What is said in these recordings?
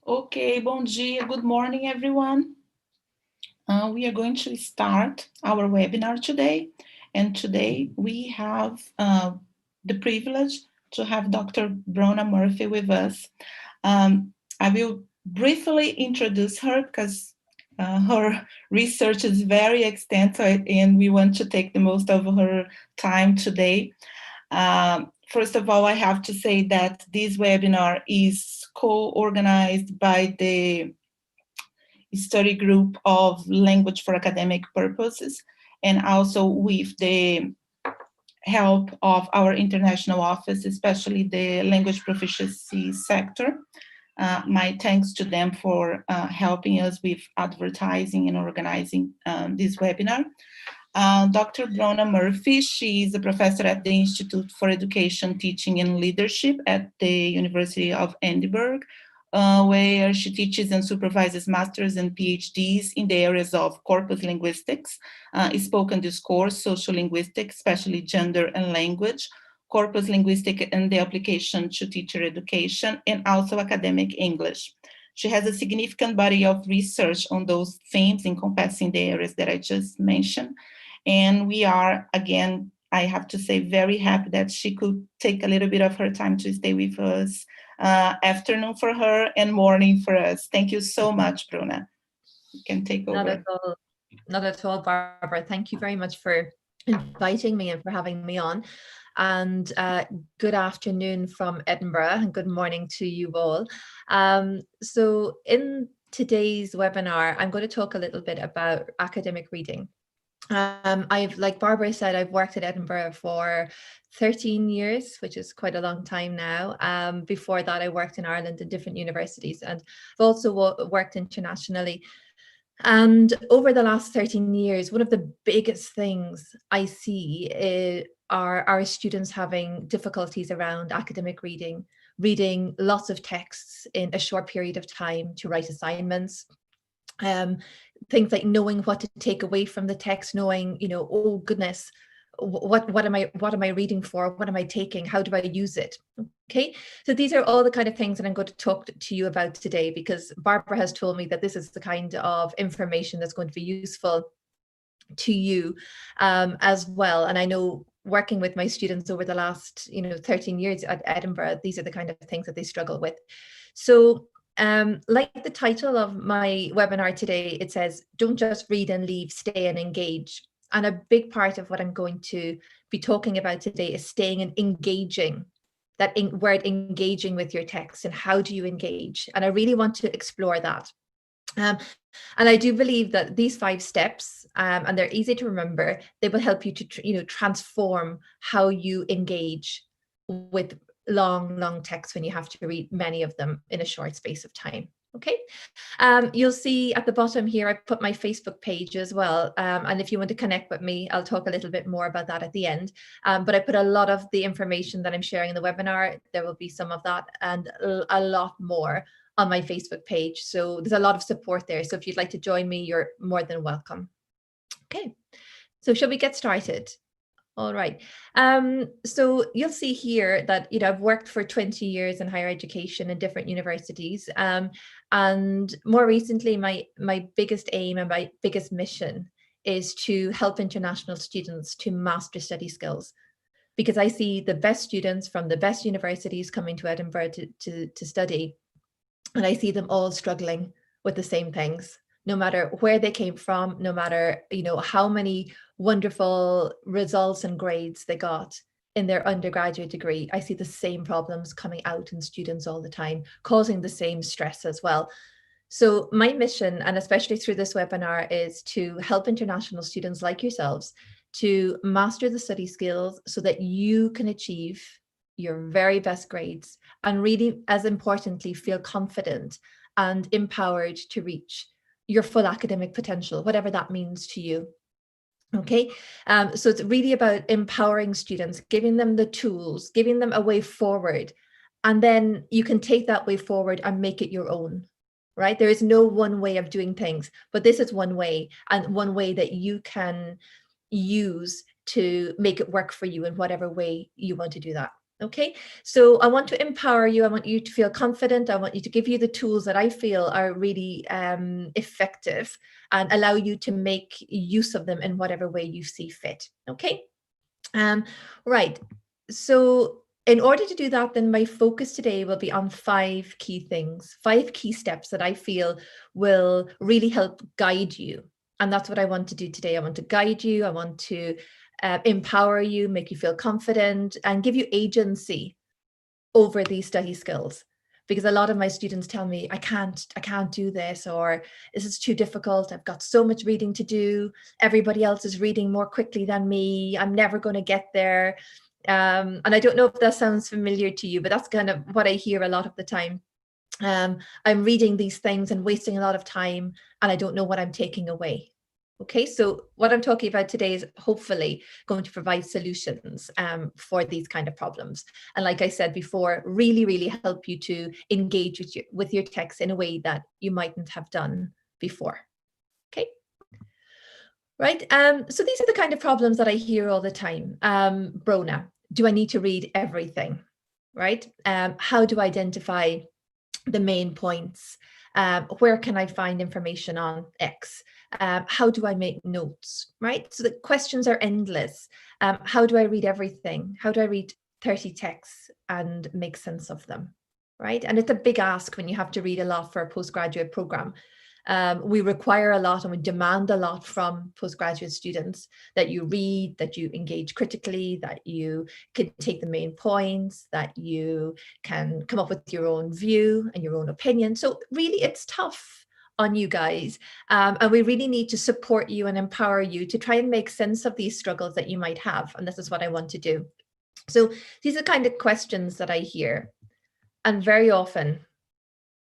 Okay, bom dia, good morning, everyone. We are going to start our webinar today. And today we have the privilege to have Dr. Bróna Murphy with us. I will briefly introduce her because her research is very extensive and we want to take the most of her time today. First of all, I have to say that this webinar is co-organized by the study group of language for academic purposes and also with the help of our international office, especially the language proficiency sector. My thanks to them for helping us with advertising and organizing this webinar. Dr. Bróna Murphy, she is a professor at the Institute for Education, Teaching and Leadership at the University of Edinburgh, where she teaches and supervises masters and PhDs in the areas of corpus linguistics, spoken discourse, social linguistics, especially gender and language, corpus linguistic and the application to teacher education, and also academic English. She has a significant body of research on those themes encompassing the areas that I just mentioned. And we are, again, I have to say, very happy that she could take a little bit of her time to stay with us. Afternoon for her and morning for us. Thank you so much, Bróna. You can take over. Not at all, Barbara. Thank you very much for inviting me and for having me on. And good afternoon from Edinburgh and good morning to you all. So in today's webinar, I'm going to talk a little bit about academic reading. Like Barbara said, I've worked at Edinburgh for 13 years, which is quite a long time now. Before that, I worked in Ireland in different universities, and I've also worked internationally. And over the last 13 years, one of the biggest things I see are our students having difficulties around academic reading lots of texts in a short period of time to write assignments. Things like knowing what to take away from the text, knowing, oh goodness, what am I reading for? What am I taking? How do I use it? Okay, so these are all the kind of things that I'm going to talk to you about today, because Barbara has told me that this is the kind of information that's going to be useful to you as well. And I know working with my students over the last 13 years at Edinburgh, these are the kind of things that they struggle with. So like the title of my webinar today, it says, don't just read and leave, stay and engage. And a big part of what I'm going to be talking about today is staying and engaging, that word engaging with your text, and how do you engage? And I really want to explore that. And I do believe that these 5 steps, and they're easy to remember, they will help you to transform how you engage with long texts when you have to read many of them in a short space of time. Okay, you'll see at the bottom here, I put my Facebook page as well. And if you want to connect with me, I'll talk a little bit more about that at the end. But I put a lot of the information that I'm sharing in the webinar. There will be some of that and a lot more on my Facebook page. So there's a lot of support there. So if you'd like to join me, you're more than welcome. Okay, so shall we get started? All right. So you'll see here that, I've worked for 20 years in higher education in different universities. And more recently, my biggest aim and my biggest mission is to help international students to master study skills, because I see the best students from the best universities coming to Edinburgh to study. And I see them all struggling with the same things, no matter where they came from, no matter, how many wonderful results and grades they got in their undergraduate degree. I see the same problems coming out in students all the time, causing the same stress as well. So my mission, and especially through this webinar, is to help international students like yourselves to master the study skills so that you can achieve your very best grades, and really, as importantly, feel confident and empowered to reach your full academic potential, whatever that means to you. Okay, so it's really about empowering students, giving them the tools, giving them a way forward, and then you can take that way forward and make it your own, right? There is no one way of doing things, but this is one way, and one way that you can use to make it work for you in whatever way you want to do that. Okay, so I want to empower you. I want you to feel confident. I want you to give you the tools that I feel are really effective and allow you to make use of them in whatever way you see fit. Okay, right. So in order to do that, then my focus today will be on 5 key things, 5 key steps that I feel will really help guide you. And that's what I want to do today. I want to guide you. I want to empower you, make you feel confident, and give you agency over these study skills. Because a lot of my students tell me, I can't do this, or this is too difficult. I've got so much reading to do. Everybody else is reading more quickly than me. I'm never going to get there. And I don't know if that sounds familiar to you, but that's kind of what I hear a lot of the time. I'm reading these things and wasting a lot of time, and I don't know what I'm taking away. Okay, so what I'm talking about today is hopefully going to provide solutions for these kind of problems. And like I said before, really, really help you to engage with your text in a way that you mightn't have done before. Okay, right. So these are the kind of problems that I hear all the time. Bróna, do I need to read everything? Right? How do I identify the main points? Where can I find information on X? How do I make notes, right? So the questions are endless. How do I read everything? How do I read 30 texts and make sense of them, right? And it's a big ask when you have to read a lot for a postgraduate program. We require a lot and we demand a lot from postgraduate students, that you read, that you engage critically, that you can take the main points, that you can come up with your own view and your own opinion. So really it's tough on you guys. And we really need to support you and empower you to try and make sense of these struggles that you might have. And this is what I want to do. So these are the kind of questions that I hear. And very often,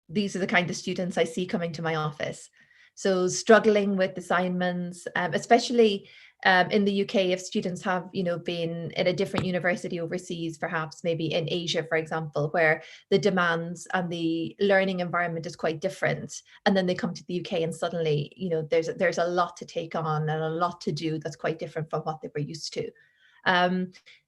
these are the kind of students I see coming to my office. So struggling with assignments, especially in the UK, if students have, been in a different university overseas, perhaps maybe in Asia, for example, where the demands and the learning environment is quite different, and then they come to the UK and suddenly, there's a lot to take on and a lot to do that's quite different from what they were used to.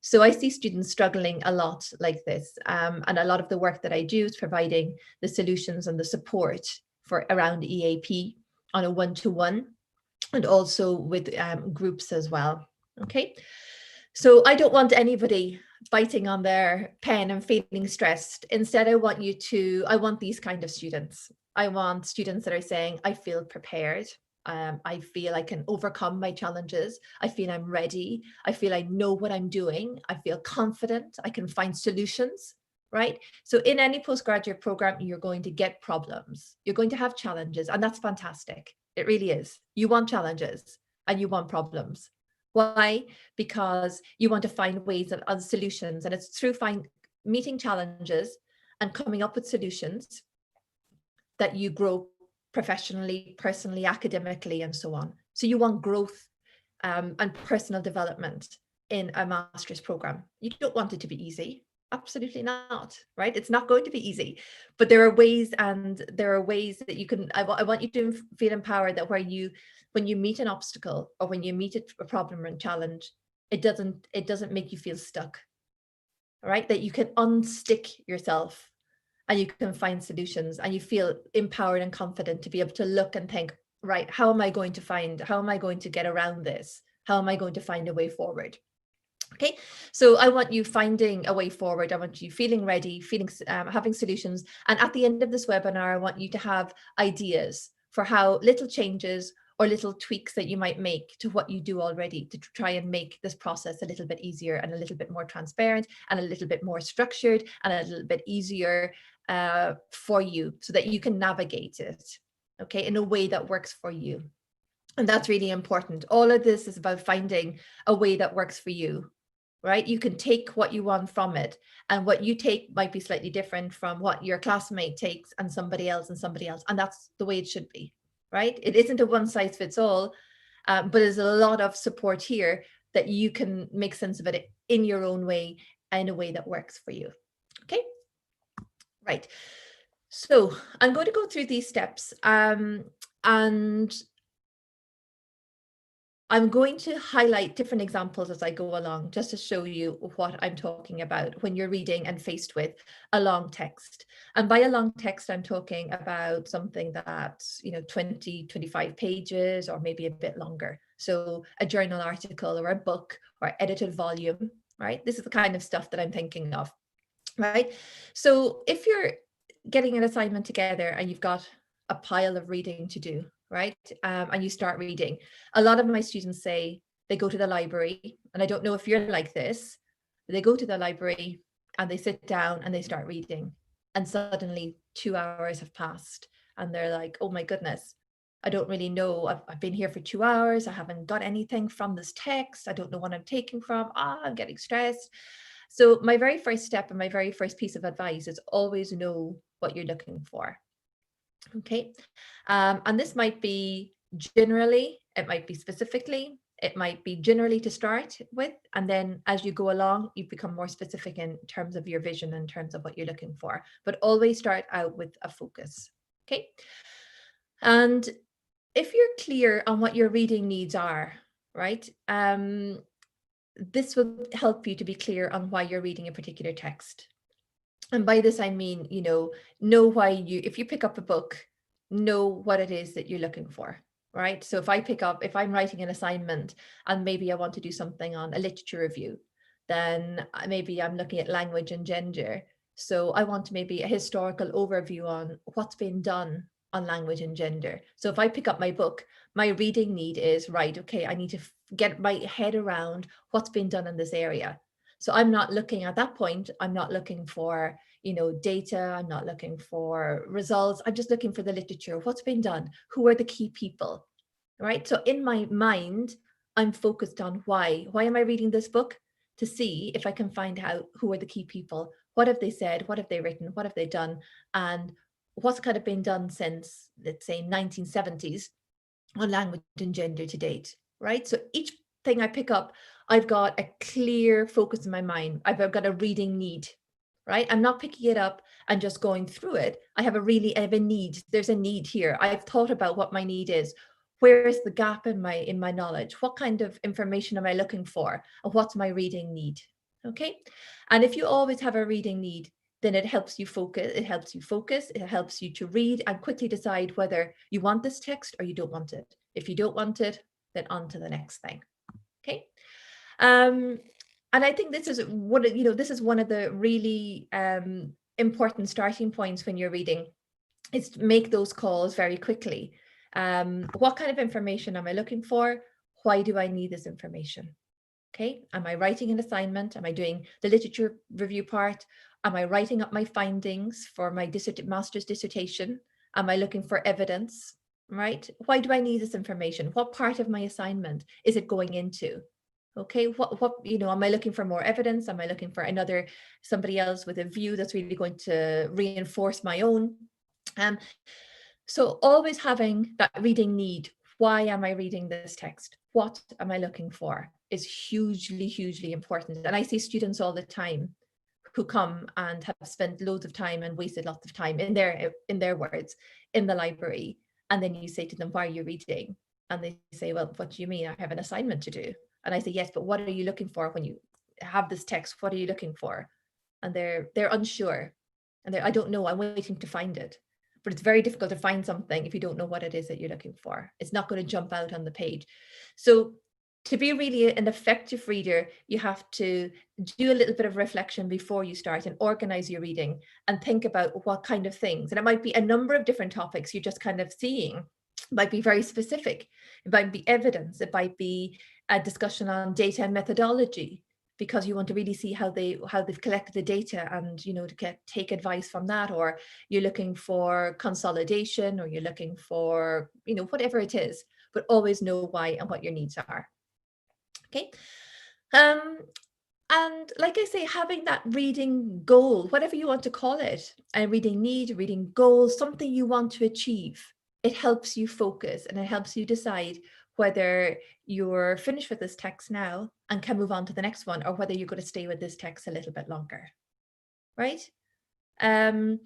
So I see students struggling a lot like this. And a lot of the work that I do is providing the solutions and the support for around EAP on a one-to-one, and also with groups as well. Okay. So I don't want anybody biting on their pen and feeling stressed. Instead, I want these kind of students. I want students that are saying, I feel prepared. I feel I can overcome my challenges. I feel I'm ready. I feel I know what I'm doing. I feel confident. I can find solutions, right? So in any postgraduate program, you're going to get problems. You're going to have challenges, and that's fantastic. It really is. You want challenges and you want problems. Why? Because you want to find ways of solutions, and it's through meeting challenges and coming up with solutions that you grow professionally, personally, academically, and so on. So you want growth and personal development in a master's program. You don't want it to be easy. Absolutely not, right? It's not going to be easy, but there are ways that you can, I want you to feel empowered that when you meet an obstacle or when you meet a problem and challenge, it doesn't make you feel stuck, right? That you can unstick yourself and you can find solutions and you feel empowered and confident to be able to look and think, right, how am I going to get around this? How am I going to find a way forward? Okay, so I want you finding a way forward. I want you feeling ready, having solutions. And at the end of this webinar, I want you to have ideas for how little changes or little tweaks that you might make to what you do already to try and make this process a little bit easier and a little bit more transparent and a little bit more structured and a little bit easier for you so that you can navigate it, okay, in a way that works for you. And that's really important. All of this is about finding a way that works for you, right? You can take what you want from it, and what you take might be slightly different from what your classmate takes and somebody else. And that's the way it should be, right? It isn't a one size fits all, but there's a lot of support here that you can make sense of it in your own way, in a way that works for you. Okay, right. So I'm going to go through these steps and I'm going to highlight different examples as I go along, just to show you what I'm talking about when you're reading and faced with a long text. And by a long text, I'm talking about something that's, 20, 25 pages, or maybe a bit longer. So a journal article or a book or edited volume, right? This is the kind of stuff that I'm thinking of, right? So if you're getting an assignment together and you've got a pile of reading to do, right? And you start reading. A lot of my students say they go to the library, and I don't know if you're like this, they go to the library and they sit down and they start reading. And suddenly 2 hours have passed and they're like, oh my goodness, I don't really know. I've been here for 2 hours. I haven't got anything from this text. I don't know what I'm taking from. I'm getting stressed. So my very first step and my very first piece of advice is always know what you're looking for. Okay. And this might be generally, it might be specifically, it might be generally to start with. And then as you go along, you become more specific in terms of your vision, in terms of what you're looking for. But always start out with a focus. Okay. And if you're clear on what your reading needs are, right? This will help you to be clear on why you're reading a particular text. And by this, I mean, know why if you pick up a book, know what it is that you're looking for, right? So if I'm writing an assignment and maybe I want to do something on a literature review, then maybe I'm looking at language and gender. So I want maybe a historical overview on what's been done on language and gender. So if I pick up my book, my reading need is, right, okay, I need to get my head around what's been done in this area. So I'm not looking at that point, I'm not looking for, data, I'm not looking for results, I'm just looking for the literature, what's been done, who are the key people, right? So in my mind, I'm focused on why. Why am I reading this book? To see if I can find out who are the key people, what have they said, what have they written, what have they done, and what's kind of been done since, let's say, 1970s on language and gender to date, right? So each thing I pick up, I've got a clear focus in my mind. I've got a reading need, right? I'm not picking it up and just going through it. I have a need. There's a need here. I've thought about what my need is. Where is the gap in my knowledge? What kind of information am I looking for? And what's my reading need? Okay. And if you always have a reading need, then it helps you focus. It helps you focus. It helps you to read and quickly decide whether you want this text or you don't want it. If you don't want it, then on to the next thing. Okay. And I think this is one of the really important starting points when you're reading, is to make those calls very quickly. What kind of information am I looking for? Why do I need this information? Okay, am I writing an assignment? Am I doing the literature review part? Am I writing up my findings for my master's dissertation? Am I looking for evidence, right? Why do I need this information? What part of my assignment is it going into? Okay, am I looking for more evidence? Am I looking for somebody else with a view that's really going to reinforce my own? Um, so always having that reading need. Why am I reading this text? What am I looking for? Is hugely, hugely important. And I see students all the time who come and have spent loads of time and wasted lots of time in their words in the library. And then you say to them, why are you reading? And they say, well, what do you mean? I have an assignment to do. And I say, yes, but what are you looking for when you have this text? What are you looking for? And they're unsure. And I don't know, I'm waiting to find it. But it's very difficult to find something if you don't know what it is that you're looking for. It's not going to jump out on the page. So to be really an effective reader, you have to do a little bit of reflection before you start and organize your reading and think about what kind of things. And it might be a number of different topics you're just kind of seeing. It might be very specific. It might be evidence. It might be a discussion on data and methodology, because you want to really see how they've collected the data and to take advice from that. Or you're looking for consolidation, or you're looking for whatever it is, but always know why and what your needs are. Okay. And like I say, having that reading goal, whatever you want to call it, a reading need, reading goal, something you want to achieve, it helps you focus and it helps you decide whether you're finished with this text now and can move on to the next one, or whether you're going to stay with this text a little bit longer, right? And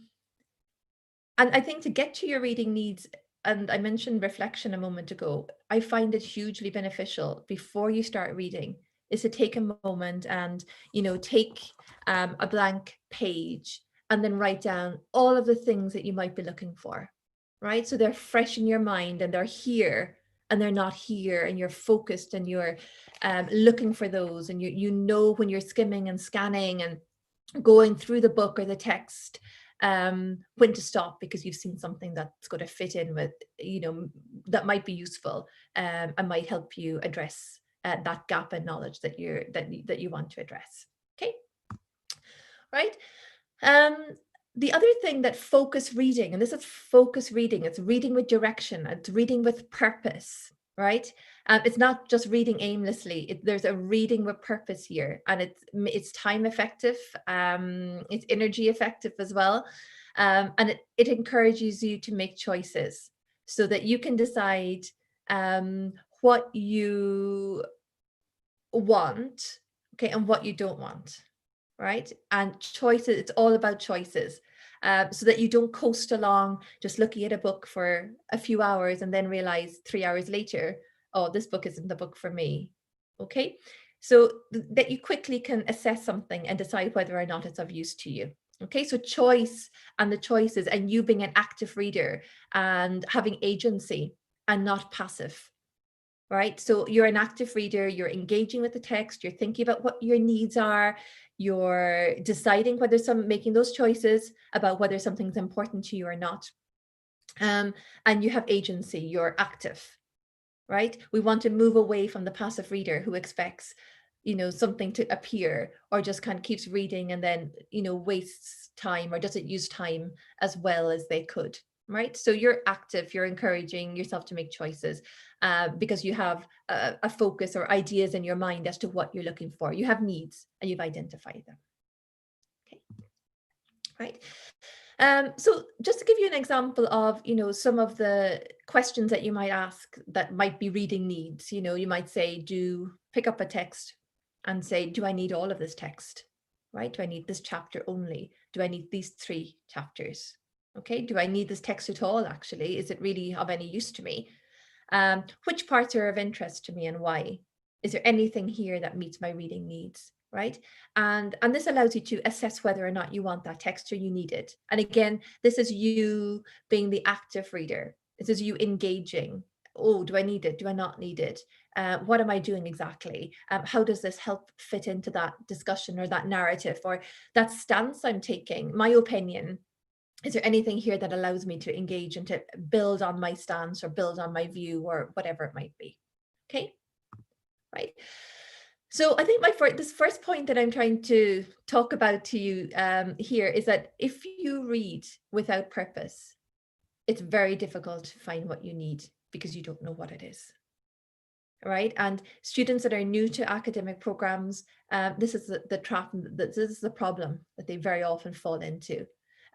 I think to get to your reading needs, and I mentioned reflection a moment ago, I find it hugely beneficial before you start reading is to take a moment and, take a blank page and then write down all of the things that you might be looking for, right? So they're fresh in your mind and they're here and they're not here, and you're focused and you're looking for those, and when you're skimming and scanning and going through the book or the text, when to stop because you've seen something that's going to fit in with, that might be useful, and might help you address that gap in knowledge that you want to address. Okay, right. Um, the other thing that focus reading, and this is focus reading, it's reading with direction, it's reading with purpose, right? It's not just reading aimlessly. There's a reading with purpose here, and it's time effective, it's energy effective as well, and it encourages you to make choices so that you can decide what you want, okay, and what you don't want, right? And choices, it's all about choices. So that you don't coast along just looking at a book for a few hours and then realize 3 hours later, oh, this book isn't the book for me. Okay. So that you quickly can assess something and decide whether or not it's of use to you. Okay. So choice and the choices, and you being an active reader and having agency and not passive. Right. So you're an active reader, you're engaging with the text, you're thinking about what your needs are, you're deciding making those choices about whether something's important to you or not. And you have agency, you're active, right? We want to move away from the passive reader who expects, something to appear, or just kind of keeps reading and then, wastes time or doesn't use time as well as they could. Right. So you're active, you're encouraging yourself to make choices because you have a focus or ideas in your mind as to what you're looking for. You have needs and you've identified them. Okay. Right. So just to give you an example of, some of the questions that you might ask that might be reading needs, you might say, pick up a text and say, do I need all of this text? Right? Do I need this chapter only? Do I need these 3 chapters? Okay. Do I need this text at all? Actually, is it really of any use to me? Which parts are of interest to me and why? Is there anything here that meets my reading needs? Right. And this allows you to assess whether or not you want that text or you need it. And again, this is you being the active reader. This is you engaging. Oh, do I need it? Do I not need it? What am I doing exactly? How does this help fit into that discussion or that narrative or that stance I'm taking? My opinion. Is there anything here that allows me to engage and to build on my stance or build on my view or whatever it might be? Okay. Right. So I think this first point that I'm trying to talk about to you here is that if you read without purpose, it's very difficult to find what you need because you don't know what it is. Right. And students that are new to academic programs, this is the trap, this is the problem that they very often fall into.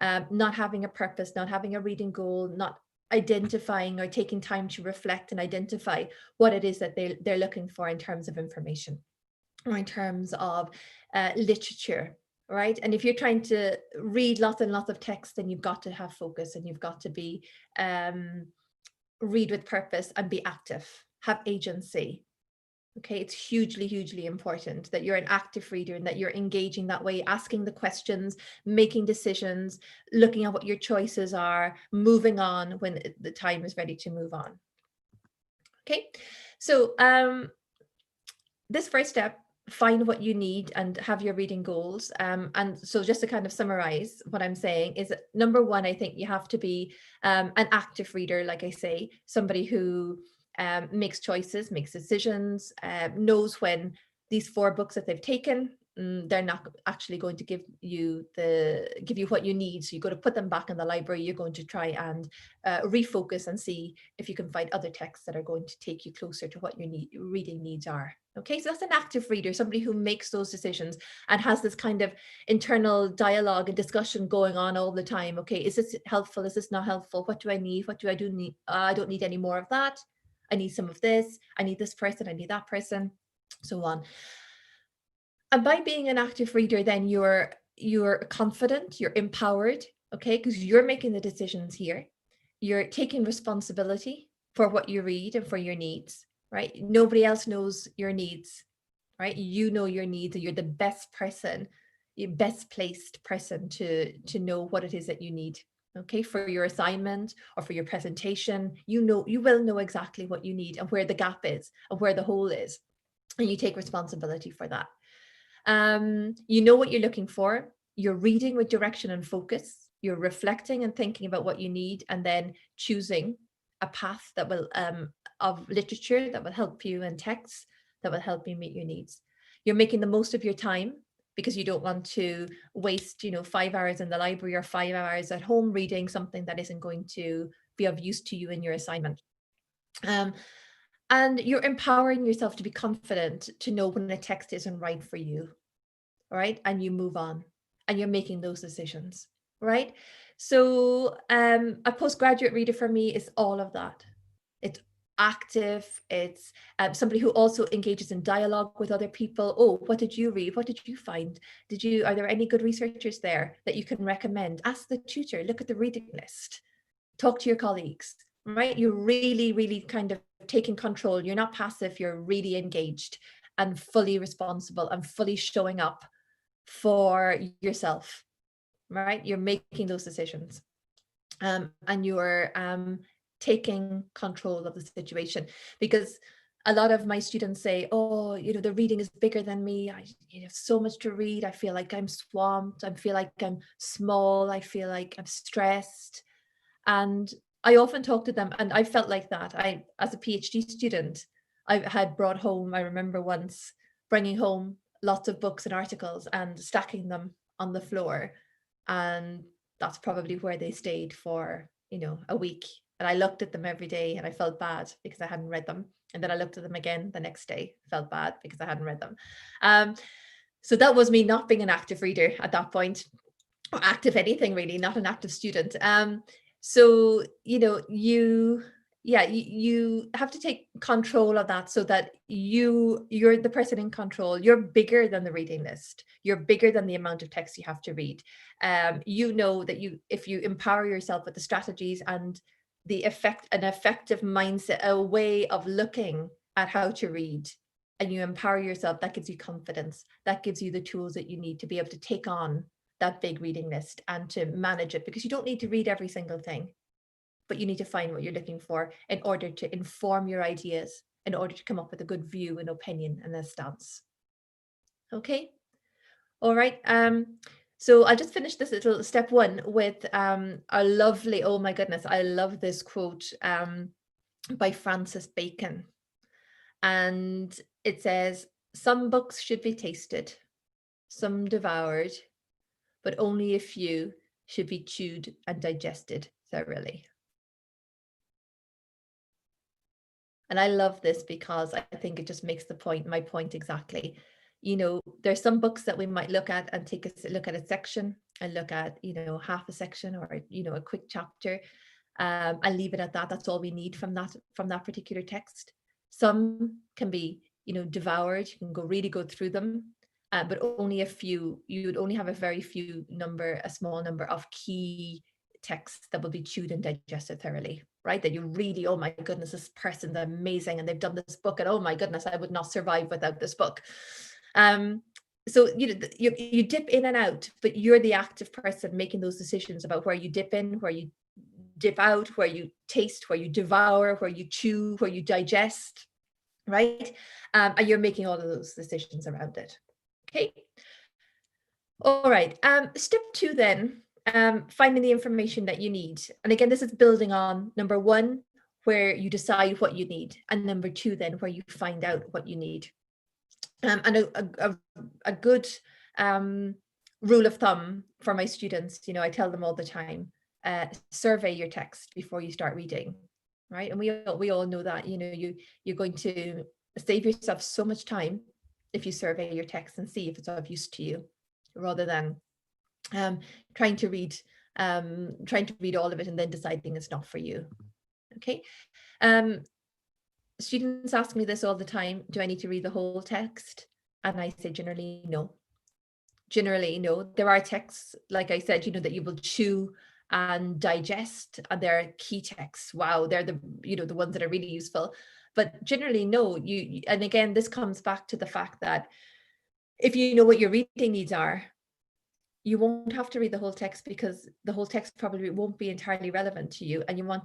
Not having a purpose, not having a reading goal, not identifying or taking time to reflect and identify what it is that they're looking for in terms of information or in terms of literature, right? And if you're trying to read lots and lots of text, then you've got to have focus and you've got to be read with purpose and be active, have agency. Okay, it's hugely, hugely important that you're an active reader and that you're engaging that way, asking the questions, making decisions, looking at what your choices are, moving on when the time is ready to move on. Okay, so this first step, find what you need and have your reading goals. And so just to kind of summarize what I'm saying is number 1, I think you have to be an active reader, like I say, somebody who makes choices, makes decisions, knows when these 4 books that they've taken, they're not actually going to give you what you need. So you've got to put them back in the library. You're going to try and refocus and see if you can find other texts that are going to take you closer to what your reading needs are. Okay, so that's an active reader, somebody who makes those decisions and has this kind of internal dialogue and discussion going on all the time. Okay, is this helpful? Is this not helpful? What do I need? What do I do need? I don't need any more of that. I need some of this. I need this person. I need that person, so on. And by being an active reader, then you're confident, you're empowered, okay, because you're making the decisions here. you're taking responsibility for what you read and for your needs, right? Nobody else knows your needs, right? You know your needs, and you're the best person, your best placed person to know what it is that you need. Okay, for your assignment or for your presentation, you will know exactly what you need and where the gap is and where the hole is, and you take responsibility for that. You know what you're looking for. You're reading with direction and focus. You're reflecting and thinking about what you need, and then choosing a path that will of literature that will help you, and texts that will help you meet your needs. You're making the most of your time because you don't want to waste, 5 hours in the library or 5 hours at home reading something that isn't going to be of use to you in your assignment. And you're empowering yourself to be confident to know when a text isn't right for you, right? And you move on, and you're making those decisions, right? So a postgraduate reader for me is all of that. It's active. It's somebody who also engages in dialogue with other people. Oh, what did you read? What did you find? Are there any good researchers there that you can recommend? Ask the tutor, look at the reading list, talk to your colleagues, right? You're really, really kind of taking control. You're not passive, you're really engaged and fully responsible and fully showing up for yourself, right? You're making those decisions, and you're taking control of the situation. Because a lot of my students say, oh, the reading is bigger than me. I have so much to read. I feel like I'm swamped. I feel like I'm small. I feel like I'm stressed. And I often talk to them, and I felt like that. As a PhD student, I had brought home, I remember once bringing home lots of books and articles and stacking them on the floor. And that's probably where they stayed for, a week. And I looked at them every day and I felt bad because I hadn't read them. And then I looked at them again the next day, felt bad because I hadn't read them. So that was me not being an active reader at that point, or active anything really, not an active student. So you have to take control of that, so that you're the person in control. You're bigger than the reading list. You're bigger than the amount of text you have to read. You know that if you empower yourself with the strategies and an effective mindset, a way of looking at how to read, and you empower yourself, that gives you confidence. That gives you the tools that you need to be able to take on that big reading list and to manage it, because you don't need to read every single thing, but you need to find what you're looking for in order to inform your ideas, in order to come up with a good view and opinion and a stance. Okay. All right. So I'll just finish this little step one with a lovely, oh my goodness, I love this quote by Francis Bacon. And it says, "Some books should be tasted, some devoured, but only a few should be chewed and digested thoroughly." And I love this because I think it just makes my point exactly. There's some books that we might look at and take a look at a section and look at, half a section or, a quick chapter, and leave it at that. That's all we need from that particular text. Some can be, devoured. You can really go through them. But only a few, you would only have a small number of key texts that will be chewed and digested thoroughly, right? That you really, oh my goodness, this person's amazing and they've done this book, and oh my goodness, I would not survive without this book. So you dip in and out, but you're the active person making those decisions about where you dip in, where you dip out, where you taste, where you devour, where you chew, where you digest, right? And you're making all of those decisions around it. Okay. All right. Step two then, finding the information that you need. And again, this is building on number one, where you decide what you need, and number two, then where you find out what you need. And a good rule of thumb for my students, I tell them all the time, survey your text before you start reading, right? And we all know that, you're going to save yourself so much time if you survey your text and see if it's of use to you, rather than trying to read all of it and then deciding it's not for you. Okay. Students ask me this all the time: do I need to read the whole text? And I say generally no. There are texts, like I said, that you will chew and digest their key texts. Wow, they're the, you know, the ones that are really useful. But generally, no, and again, this comes back to the fact that if you know what your reading needs are, you won't have to read the whole text, because the whole text probably won't be entirely relevant to you, and you want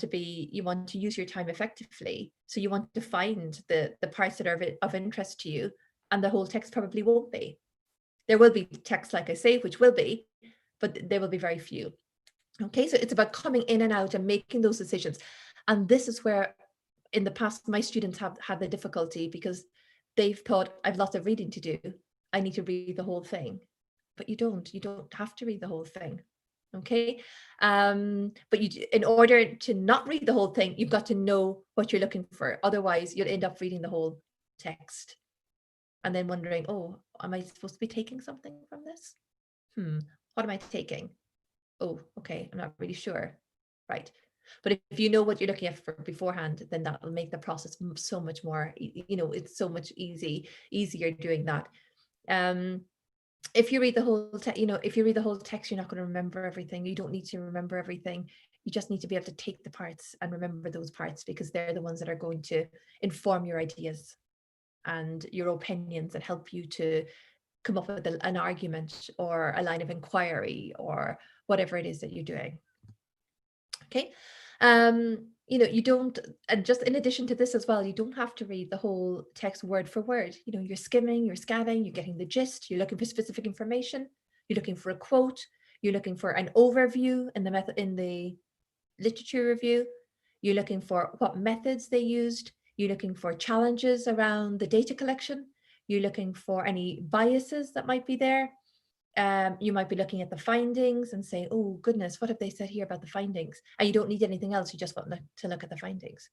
to use your time effectively. So you want to find the parts that are of interest to you, and the whole text probably won't be. There will be text, like I say, which will be, but there will be very few. Okay, so it's about coming in and out and making those decisions. And this is where in the past my students have had the difficulty, because they've thought, I've lots of reading to do, I need to read the whole thing. But you don't have to read the whole thing. Okay, but in order to not read the whole thing, you've got to know what you're looking for. Otherwise you'll end up reading the whole text and then wondering, oh, am I supposed to be taking something from this? What am I taking? Oh, okay, I'm not really sure. Right. But if you know what you're looking at for beforehand, then that will make the process so much more, you know, it's so much easier doing that. If you read the whole text, you know, if you read the whole text, you're not going to remember everything. You don't need to remember everything. You just need to be able to take the parts and remember those parts, because they're the ones that are going to inform your ideas and your opinions and help you to come up with an argument or a line of inquiry or whatever it is that you're doing. Okay. You know, you don't, and just in addition to this as well, you don't have to read the whole text word for word. You know, you're skimming, you're scanning, you're getting the gist, you're looking for specific information, you're looking for a quote, you're looking for an overview in the literature review, you're looking for what methods they used, you're looking for challenges around the data collection, you're looking for any biases that might be there. You might be looking at the findings and say, oh goodness, what have they said here about the findings? And you don't need anything else, you just want to look at the findings.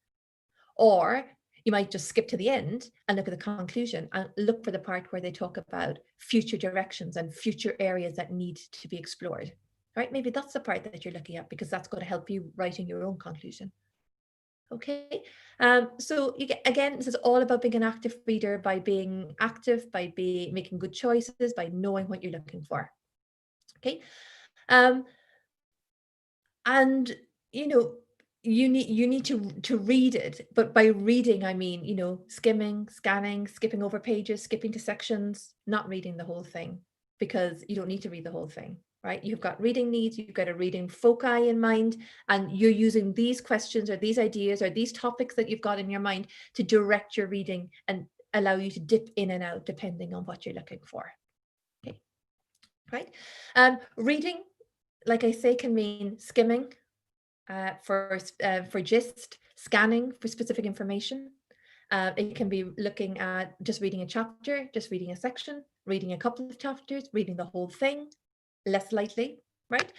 Or you might just skip to the end and look at the conclusion and look for the part where they talk about future directions and future areas that need to be explored. Right? Maybe that's the part that you're looking at, because that's going to help you writing your own conclusion. Okay, so you get, again, this is all about being an active reader, by being active, by making good choices, by knowing what you're looking for. Okay, and you know, you need to read it, but by reading I mean, you know, skimming, scanning, skipping over pages, skipping to sections, not reading the whole thing, because you don't need to read the whole thing. Right? You've got reading needs, you've got a reading foci in mind, and you're using these questions or these ideas or these topics that you've got in your mind to direct your reading and allow you to dip in and out depending on what you're looking for. Okay, right? Reading, like I say, can mean skimming for gist, scanning for specific information. It can be looking at just reading a chapter, just reading a section, reading a couple of chapters, reading the whole thing, less likely, right?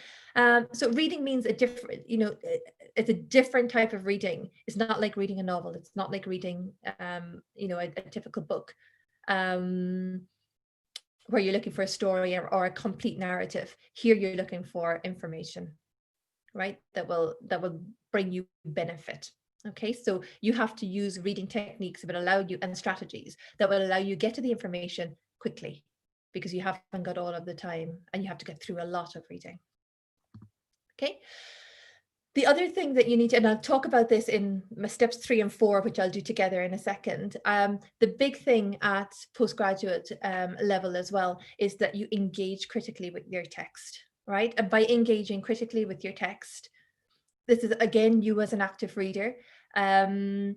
So reading means a different, you know, it's a different type of reading. It's not like reading a novel. It's not like reading, you know, a typical book where you're looking for a story or a complete narrative. Here you're looking for information, right? That will bring you benefit. Okay, so you have to use reading techniques that will allow you, and strategies that will allow you get to the information quickly, because you haven't got all of the time and you have to get through a lot of reading. Okay. The other thing that you need to, and I'll talk about this in my steps 3 and 4, which I'll do together in a second. The big thing at postgraduate level as well is that you engage critically with your text, right? And by engaging critically with your text, this is again you as an active reader. By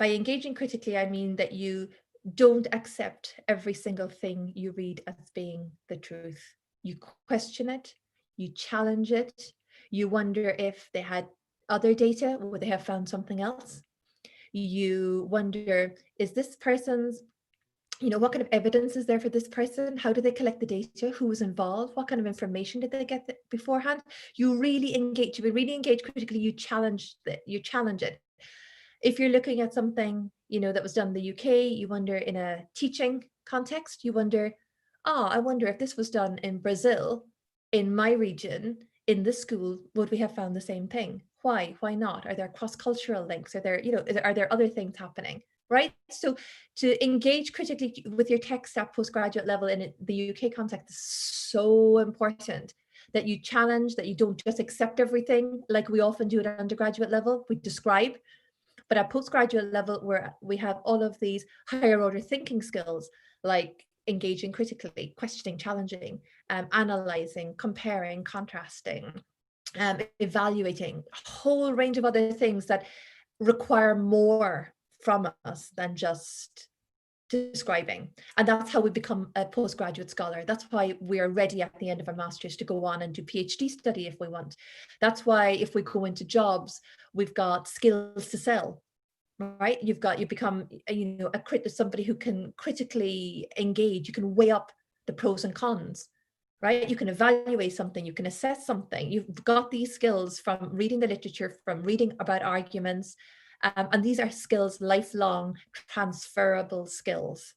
engaging critically, I mean that you don't accept every single thing you read as being the truth. You question it, you challenge it, you wonder if they had other data, would they have found something else? You wonder, is this person's, you know, what kind of evidence is there for this person? How do they collect the data? Who was involved? What kind of information did they get beforehand? You really engage, you really engage critically, you challenge it. If you're looking at something, you know, that was done in the UK, you wonder in a teaching context, you wonder, I wonder if this was done in Brazil, in my region, in this school, would we have found the same thing? Why? Why not? Are there cross-cultural links? Are there, you know, are there other things happening? Right? So to engage critically with your text at postgraduate level in the UK context is so important, that you challenge, that you don't just accept everything like we often do at undergraduate level. We describe, but at postgraduate level, where we have all of these higher order thinking skills, like engaging critically, questioning, challenging, analyzing, comparing, contrasting, evaluating, a whole range of other things that require more from us than just describing. And that's how we become a postgraduate scholar. That's why we are ready at the end of our master's to go on and do PhD study if we want. That's why if we go into jobs, we've got skills to sell, right? You become, somebody who can critically engage. You can weigh up the pros and cons, right? You can evaluate something, you can assess something. You've got these skills from reading the literature, from reading about arguments, and these are skills, lifelong transferable skills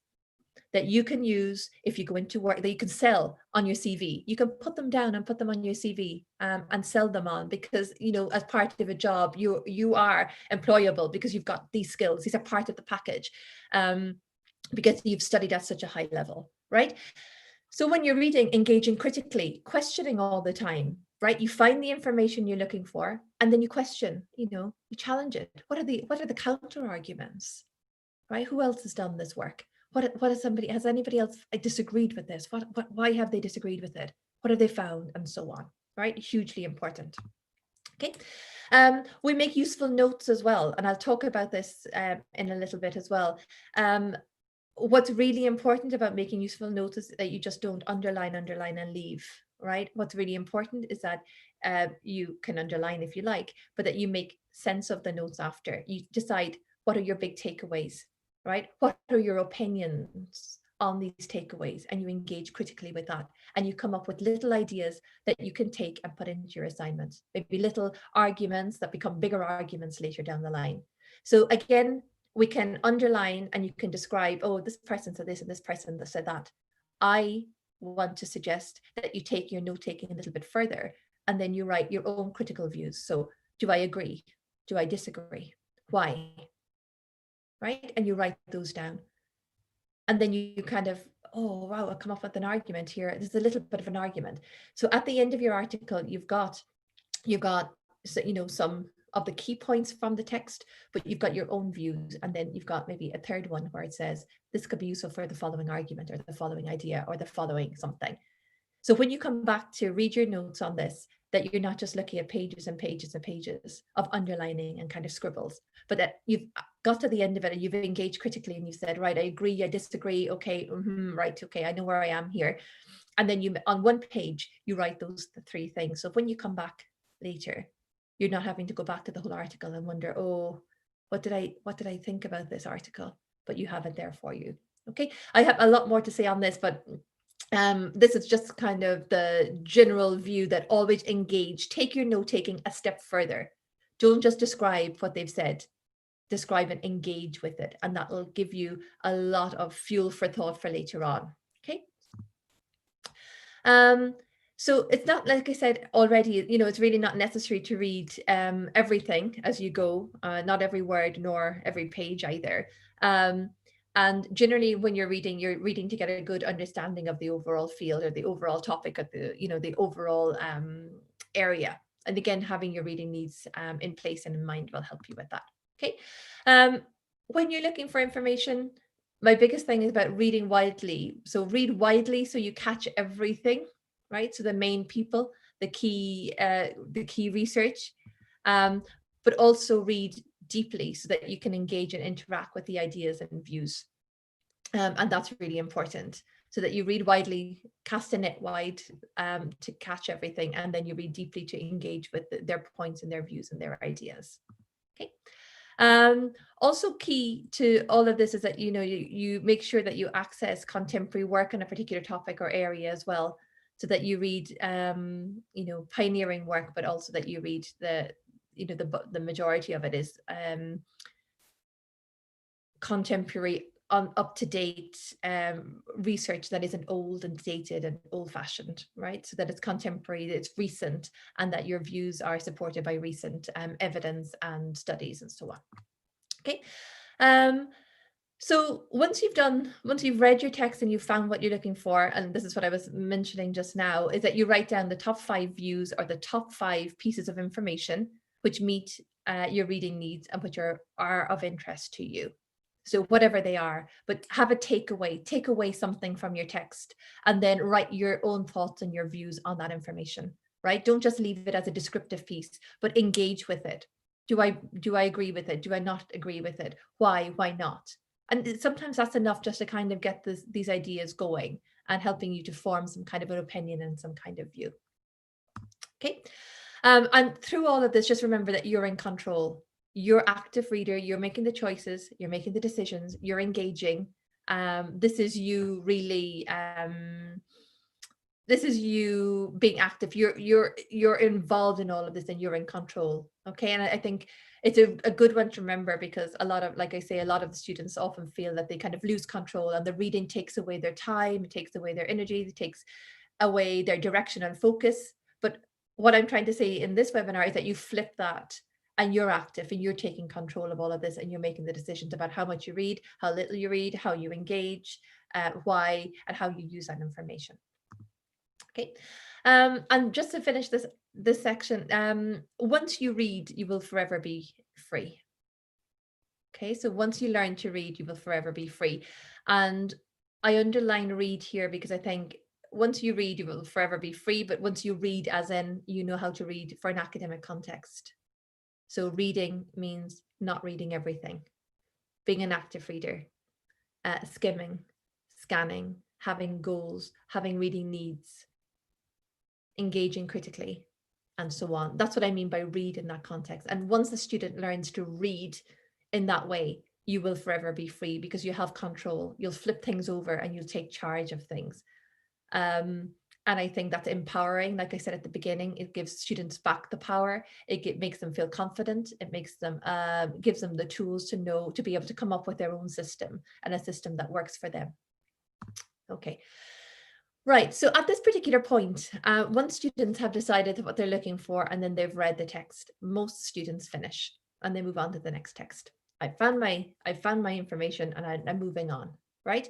that you can use if you go into work, that you can sell on your CV. You can put them down and put them on your CV, and sell them on, because, as part of a job, you are employable because you've got these skills. These are part of the package, because you've studied at such a high level, right? So when you're reading, engaging critically, questioning all the time, right? You find the information you're looking for, and then you question, you challenge it. What are the counter arguments, right? Who else has done this work? Has anybody else disagreed with this? Why have they disagreed with it? What have they found? And so on, right? Hugely important. Okay. We make useful notes as well, and I'll talk about this in a little bit as well. What's really important about making useful notes is that you just don't underline and leave, right? What's really important is that you can underline if you like, but that you make sense of the notes after. You decide, what are your big takeaways, right? What are your opinions on these takeaways? And you engage critically with that. And you come up with little ideas that you can take and put into your assignments. Maybe little arguments that become bigger arguments later down the line. So again, we can underline and you can describe, oh, this person said this and this person said that. I want to suggest that you take your note-taking a little bit further, and then you write your own critical views. So do I agree? Do I disagree? Why? Right? And you write those down. And then you kind of, oh, wow, I'll come up with an argument here. There's a little bit of an argument. So at the end of your article, you've got some of the key points from the text, but you've got your own views. And then you've got maybe a third one where it says, this could be useful for the following argument or the following idea or the following something. So when you come back to read your notes on this, that you're not just looking at pages and pages and pages of underlining and kind of scribbles, but that you've got to the end of it and you've engaged critically and you've said, right, I agree, I disagree, okay, right, okay, I know where I am here. And then you, on one page, you write the three things. So when you come back later, you're not having to go back to the whole article and wonder, oh, what did I think about this article? But you have it there for you. Okay, I have a lot more to say on this, but this is just kind of the general view that always engage, take your note-taking a step further. Don't just describe what they've said, describe and engage with it. And that will give you a lot of fuel for thought for later on, okay? So it's not, like I said already, it's really not necessary to read everything as you go, not every word nor every page either. And generally when you're reading to get a good understanding of the overall field or the overall topic of the overall area. And again, having your reading needs in place and in mind will help you with that. Okay. When you're looking for information, my biggest thing is about reading widely. So read widely so you catch everything, right? So the main people, the key research, but also read deeply so that you can engage and interact with the ideas and views. And that's really important, so that you read widely, cast a net wide to catch everything, and then you read deeply to engage with their points and their views and their ideas. Okay. Also key to all of this is that you make sure that you access contemporary work on a particular topic or area as well, so that you read pioneering work, but also that you read the majority of it is contemporary, up-to-date research that isn't old and dated and old-fashioned, right? So that it's contemporary, it's recent, and that your views are supported by recent evidence and studies and so on. Okay. So once you've read your text and you've found what you're looking for, and this is what I was mentioning just now, is that you write down the top 5 views or the top 5 pieces of information which meet your reading needs and which are of interest to you. So whatever they are, but have a takeaway, take away something from your text, and then write your own thoughts and your views on that information, right? Don't just leave it as a descriptive piece, but engage with it. Do I agree with it? Do I not agree with it? Why not? And sometimes that's enough just to kind of get these ideas going and helping you to form some kind of an opinion and some kind of view. Okay. And through all of this, just remember that you're in control. You're active reader, you're making the choices, you're making the decisions, you're engaging. This is you really this is you being active. You're involved in all of this and you're in control. Okay. And I think it's a good one to remember, because a lot of, like I say, a lot of the students often feel that they kind of lose control, and the reading takes away their time, it takes away their energy, it takes away their direction and focus. But what I'm trying to say in this webinar is that you flip that, and you're active and you're taking control of all of this, and you're making the decisions about how much you read, how little you read, how you engage, why, and how you use that information. Okay. And just to finish this section, once you read, you will forever be free. Okay, so once you learn to read, you will forever be free. And I underline read here because I think once you read, you will forever be free. But once you read, as in you know how to read for an academic context. So reading means not reading everything, being an active reader, skimming, scanning, having goals, having reading needs, engaging critically, and so on. That's what I mean by read in that context. And once the student learns to read in that way, you will forever be free because you have control. You'll flip things over and you'll take charge of things. And I think that's empowering. Like I said at the beginning, it gives students back the power. It makes them feel confident. It makes them gives them the tools to know, to be able to come up with their own system, and a system that works for them. Okay. Right, so at this particular point, once students have decided what they're looking for and then they've read the text, most students finish and they move on to the next text. I found my information and I'm moving on, right?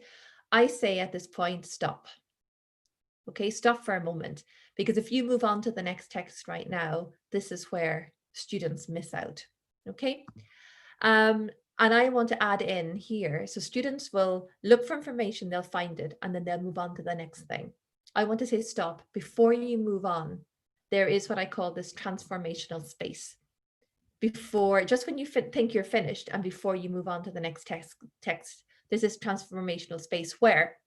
I say at this point, stop. Okay, stop for a moment, because if you move on to the next text right now, this is where students miss out. Okay. And I want to add in here, so students will look for information, they'll find it, and then they'll move on to the next thing. I want to say stop. Before you move on, there is what I call this transformational space. Before, just when you think you're finished and before you move on to the next text, there's this transformational space where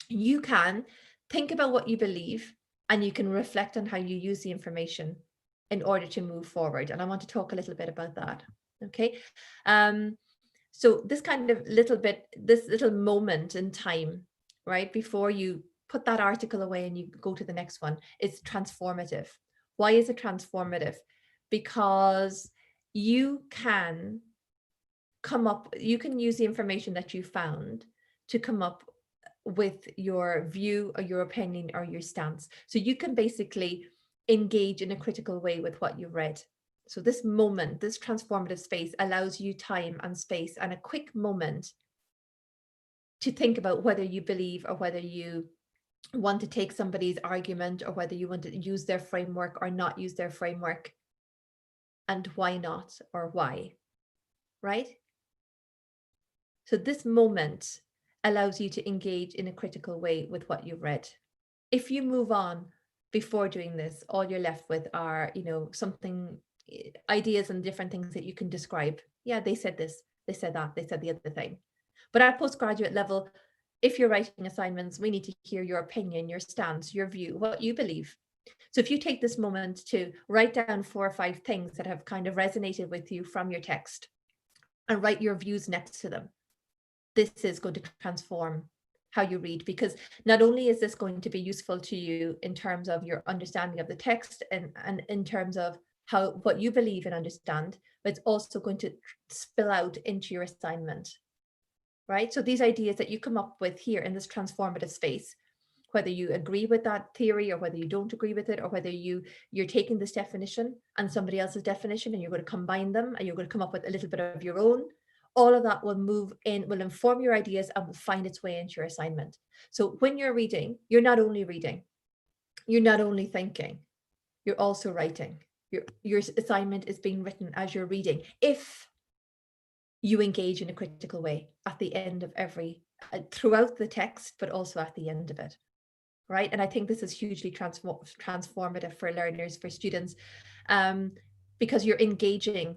you can think about what you believe and you can reflect on how you use the information in order to move forward. And I want to talk a little bit about that. Okay. So this kind of this little moment in time, right, before you put that article away and you go to the next one, is transformative. Why is it transformative? Because you can use the information that you found to come up with your view or your opinion or your stance. So you can basically engage in a critical way with what you've read. So this moment, this transformative space, allows you time and space and a quick moment to think about whether you believe or whether you want to take somebody's argument, or whether you want to use their framework or not use their framework, and why not or why, right? So this moment allows you to engage in a critical way with what you've read. If you move on before doing this, all you're left with are, ideas and different things that you can describe. Yeah, they said this, they said that, they said the other thing. But at postgraduate level, if you're writing assignments, we need to hear your opinion, your stance, your view, what you believe. So if you take this moment to write down 4 or 5 things that have kind of resonated with you from your text and write your views next to them, this is going to transform how you read, because not only is this going to be useful to you in terms of your understanding of the text and in terms of what you believe and understand, but it's also going to spill out into your assignment, right? So these ideas that you come up with here in this transformative space, whether you agree with that theory or whether you don't agree with it, or whether you're taking this definition and somebody else's definition and you're going to combine them and you're going to come up with a little bit of your own, all of that will move in, will inform your ideas and will find its way into your assignment. So when you're reading, you're not only reading, you're not only thinking, you're also writing. Your assignment is being written as you're reading, if you engage in a critical way at the end of every, throughout the text, but also at the end of it, right? And I think this is hugely transformative for learners, for students, because you're engaging,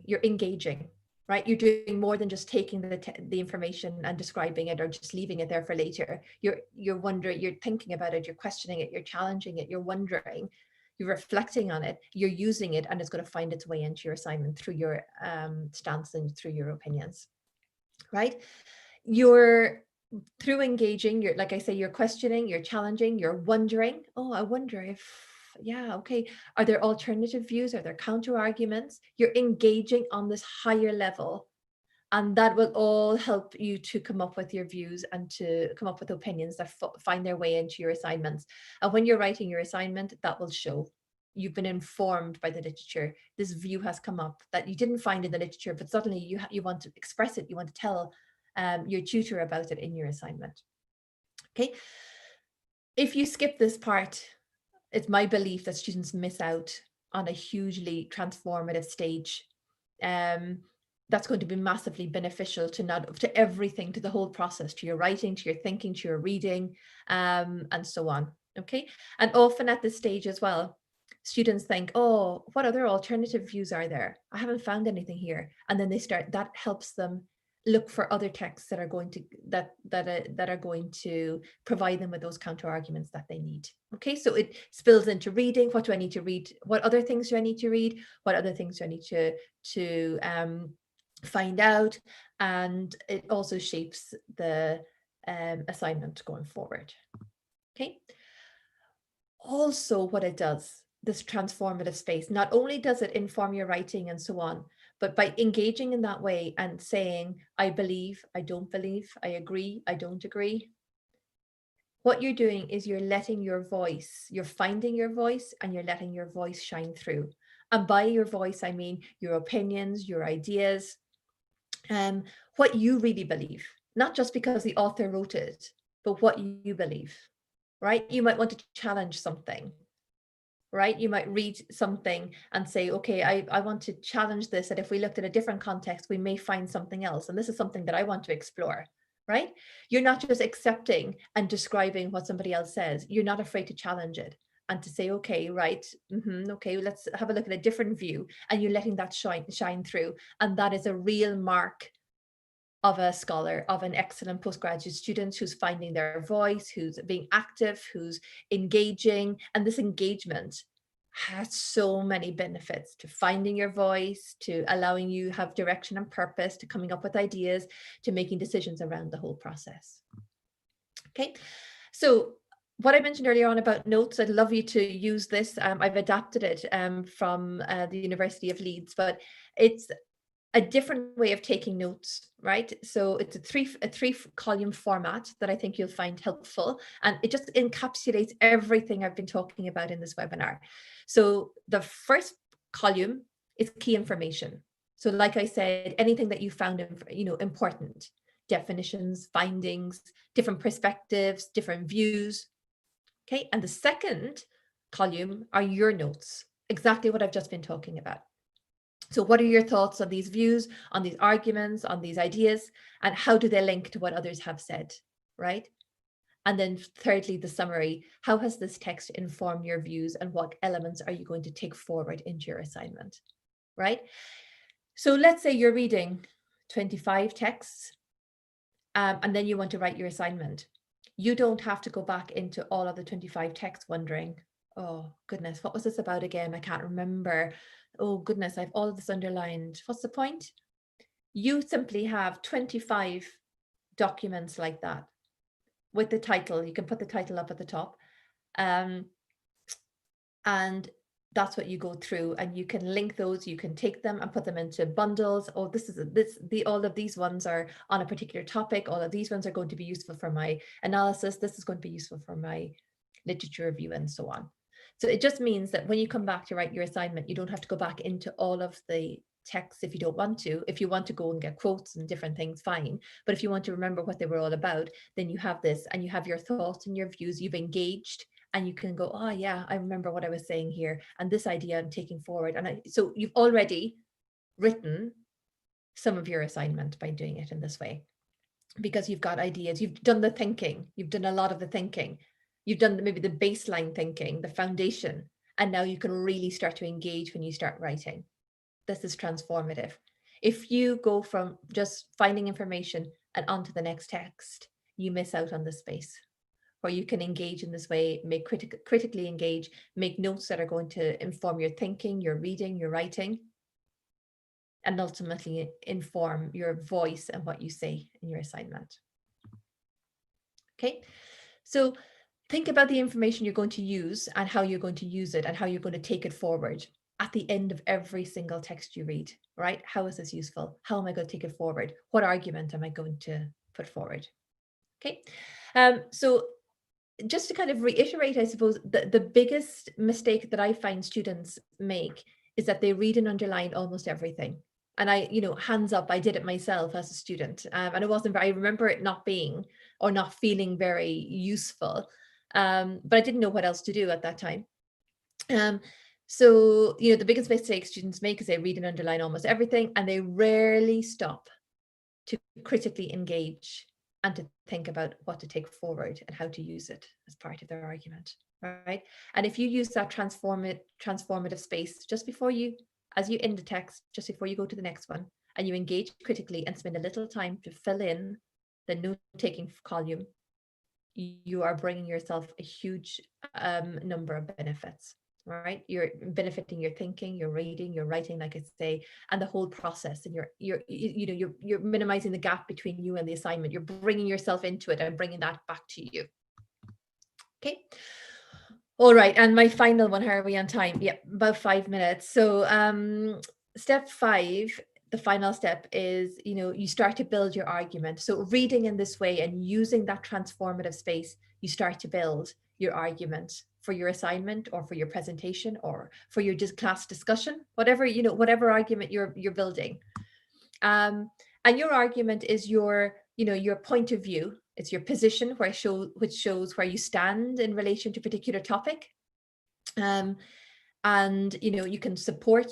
right? You're doing more than just taking the information and describing it or just leaving it there for later. You're wondering, you're thinking about it, you're questioning it, you're challenging it, you're wondering, you're reflecting on it, you're using it, and it's going to find its way into your assignment through your stance and through your opinions, right? You're through engaging, you're, like I say, you're questioning, you're challenging, you're wondering, oh, I wonder if, yeah, okay, are there alternative views? Are there counter arguments? You're engaging on this higher level, and that will all help you to come up with your views and to come up with opinions that find their way into your assignments. And when you're writing your assignment, that will show. You've been informed by the literature. This view has come up that you didn't find in the literature, but suddenly you want to express it. You want to tell your tutor about it in your assignment. Okay. If you skip this part, it's my belief that students miss out on a hugely transformative stage. That's going to be massively beneficial to everything, to the whole process, to your writing, to your thinking, to your reading, and so on. Okay. And often at this stage as well, students think, oh, what other alternative views are there? I haven't found anything here. And then that helps them look for other texts that are going to that are going to provide them with those counter arguments that they need. Okay, so it spills into reading. What do I need to read? What other things do I need to read? What other things do I need to find out? And it also shapes the assignment going forward. Okay. Also, what it does, this transformative space, not only does it inform your writing and so on, but by engaging in that way and saying, I believe, I don't believe, I agree, I don't agree, what you're doing is you're letting your voice, you're finding your voice and you're letting your voice shine through. And by your voice, I mean your opinions, your ideas, what you really believe, not just because the author wrote it, but what you believe, right? You might want to challenge something, right? You might read something and say, okay, I want to challenge this, that if we looked at a different context, we may find something else. And this is something that I want to explore, right? You're not just accepting and describing what somebody else says. You're not afraid to challenge it and to say, okay, right, okay, let's have a look at a different view. And you're letting that shine through. And that is a real mark of a scholar, of an excellent postgraduate student who's finding their voice, who's being active, who's engaging. And this engagement has so many benefits to finding your voice, to allowing you have direction and purpose, to coming up with ideas, to making decisions around the whole process. Okay, so what I mentioned earlier on about notes, I'd love you to use this. I've adapted it from the University of Leeds, but it's a different way of taking notes, right? So it's a three column format that I think you'll find helpful, and it just encapsulates everything I've been talking about in this webinar. So the first column is key information. So like I said, anything that you found important, definitions, findings, different perspectives, different views. Okay, and the second column are your notes, exactly what I've just been talking about. So what are your thoughts on these views, on these arguments, on these ideas, and how do they link to what others have said, right? And then thirdly, the summary. How has this text informed your views and what elements are you going to take forward into your assignment, right? So let's say you're reading 25 texts and then you want to write your assignment. You don't have to go back into all of the 25 texts wondering, oh goodness, what was this about again? I can't remember. Oh goodness, I have all of this underlined. What's the point? You simply have 25 documents like that with the title. You can put the title up at the top. And that's what you go through, and you can link those, you can take them and put them into bundles. Oh, all of these ones are on a particular topic. All of these ones are going to be useful for my analysis. This is going to be useful for my literature review and so on. So it just means that when you come back to write your assignment, you don't have to go back into all of the texts if you don't want to. If you want to go and get quotes and different things, fine. But if you want to remember what they were all about, then you have this and you have your thoughts and your views, you've engaged, and you can go, oh yeah, I remember what I was saying here, and this idea I'm taking forward. And so you've already written some of your assignment by doing it in this way, because you've got ideas, you've done the thinking, you've done a lot of the thinking, you've done maybe the baseline thinking, the foundation, and now you can really start to engage when you start writing. This is transformative. If you go from just finding information and onto the next text, you miss out on the space where you can engage in this way, make critically engage, make notes that are going to inform your thinking, your reading, your writing, and ultimately inform your voice and what you say in your assignment. Okay, so think about the information you're going to use and how you're going to use it and how you're going to take it forward at the end of every single text you read, right? How is this useful? How am I going to take it forward? What argument am I going to put forward? Okay, so just to kind of reiterate, I suppose, the biggest mistake that I find students make is that they read and underline almost everything. And I, hands up, I did it myself as a student. And it wasn't very, I remember it not being or not feeling very useful. But I didn't know what else to do at that time. So, the biggest mistake students make is they read and underline almost everything, and they rarely stop to critically engage and to think about what to take forward and how to use it as part of their argument, right? And if you use that transformative space just before you, as you end the text, just before you go to the next one, and you engage critically and spend a little time to fill in the note-taking column, you are bringing yourself a huge number of benefits, right? You're benefiting your thinking, your reading, your writing, like I say, and the whole process. And you're minimizing the gap between you and the assignment. You're bringing yourself into it and bringing that back to you. Okay. All right. And my final one, how are we on time? Yeah, about 5 minutes. So step 5, the final step is, you start to build your argument. So reading in this way and using that transformative space, you start to build your argument for your assignment or for your presentation or for your class discussion, whatever argument you're building. And your argument is your point of view. It's your position which shows where you stand in relation to a particular topic. And you can support,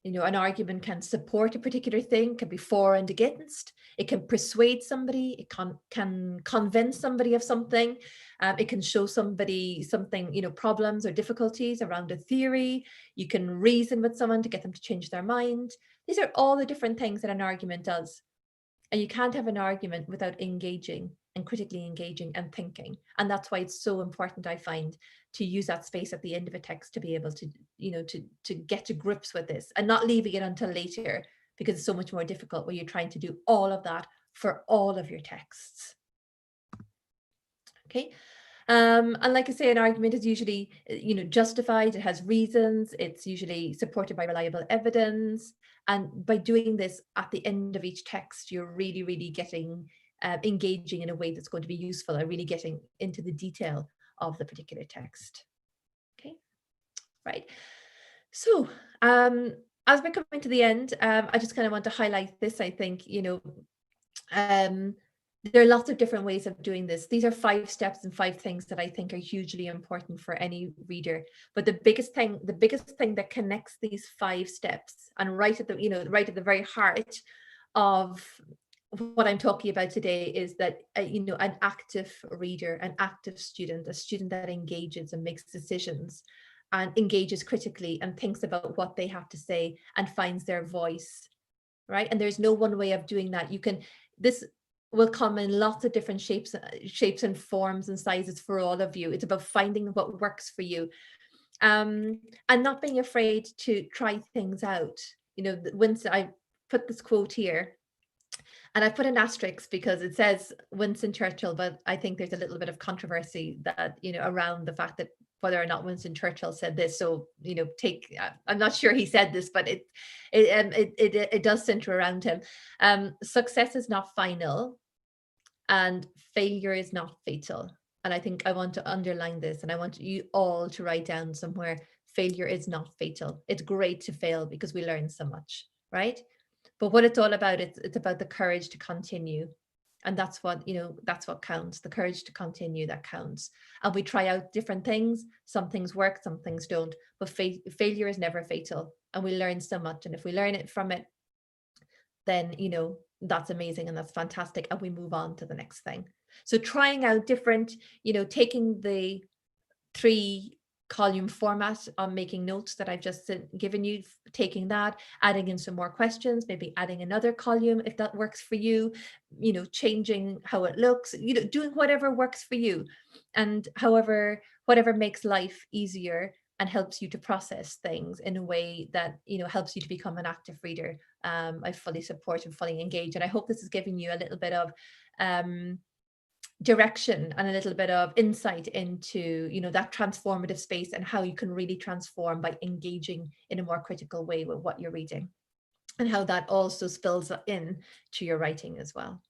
an argument can support a particular thing, can be for and against. It can persuade somebody, it can convince somebody of something. It can show somebody something, problems or difficulties around a theory. You can reason with someone to get them to change their mind. These are all the different things that an argument does. And you can't have an argument without engaging and critically engaging and thinking. And that's why it's so important, I find, to use that space at the end of a text to be able to, to get to grips with this and not leaving it until later, because it's so much more difficult when you're trying to do all of that for all of your texts. Okay. And like I say, an argument is usually, justified, it has reasons, it's usually supported by reliable evidence. And by doing this at the end of each text, you're really, really getting engaging in a way that's going to be useful and really getting into the detail of the particular text. Okay, right. So as we're coming to the end, I just kind of want to highlight this. I think, there are lots of different ways of doing this. These are 5 steps and 5 things that I think are hugely important for any reader. But the biggest thing that connects these 5 steps, and right at the very heart of what I'm talking about today, is that an active reader, an active student, a student that engages and makes decisions and engages critically and thinks about what they have to say and finds their voice, right? And there's no one way of doing that. This will come in lots of different shapes and forms and sizes for all of you. It's about finding what works for you, and not being afraid to try things out. Winston, I put this quote here, and I put an asterisk because it says Winston Churchill, but I think there's a little bit of controversy that, around the fact that whether or not Winston Churchill said this. So, I'm not sure he said this, but it does center around him. Success is not final and failure is not fatal. And I think I want to underline this, and I want you all to write down somewhere: failure is not fatal. It's great to fail because we learn so much. right? But what it's all about, it's about the courage to continue. And that's what, that's what counts. The courage to continue, that counts. And we try out different things. Some things work, some things don't. But failure is never fatal. And we learn so much. And if we learn it from it, then, that's amazing and that's fantastic. And we move on to the next thing. So trying out different, taking the 3 column format on making notes that I've just given you, taking that, adding in some more questions, maybe adding another column if that works for you, changing how it looks, doing whatever works for you. And whatever makes life easier and helps you to process things in a way that, helps you to become an active reader. I fully support and fully engage. And I hope this is giving you a little bit of direction and a little bit of insight into that transformative space and how you can really transform by engaging in a more critical way with what you're reading, and how that also spills in to your writing as well.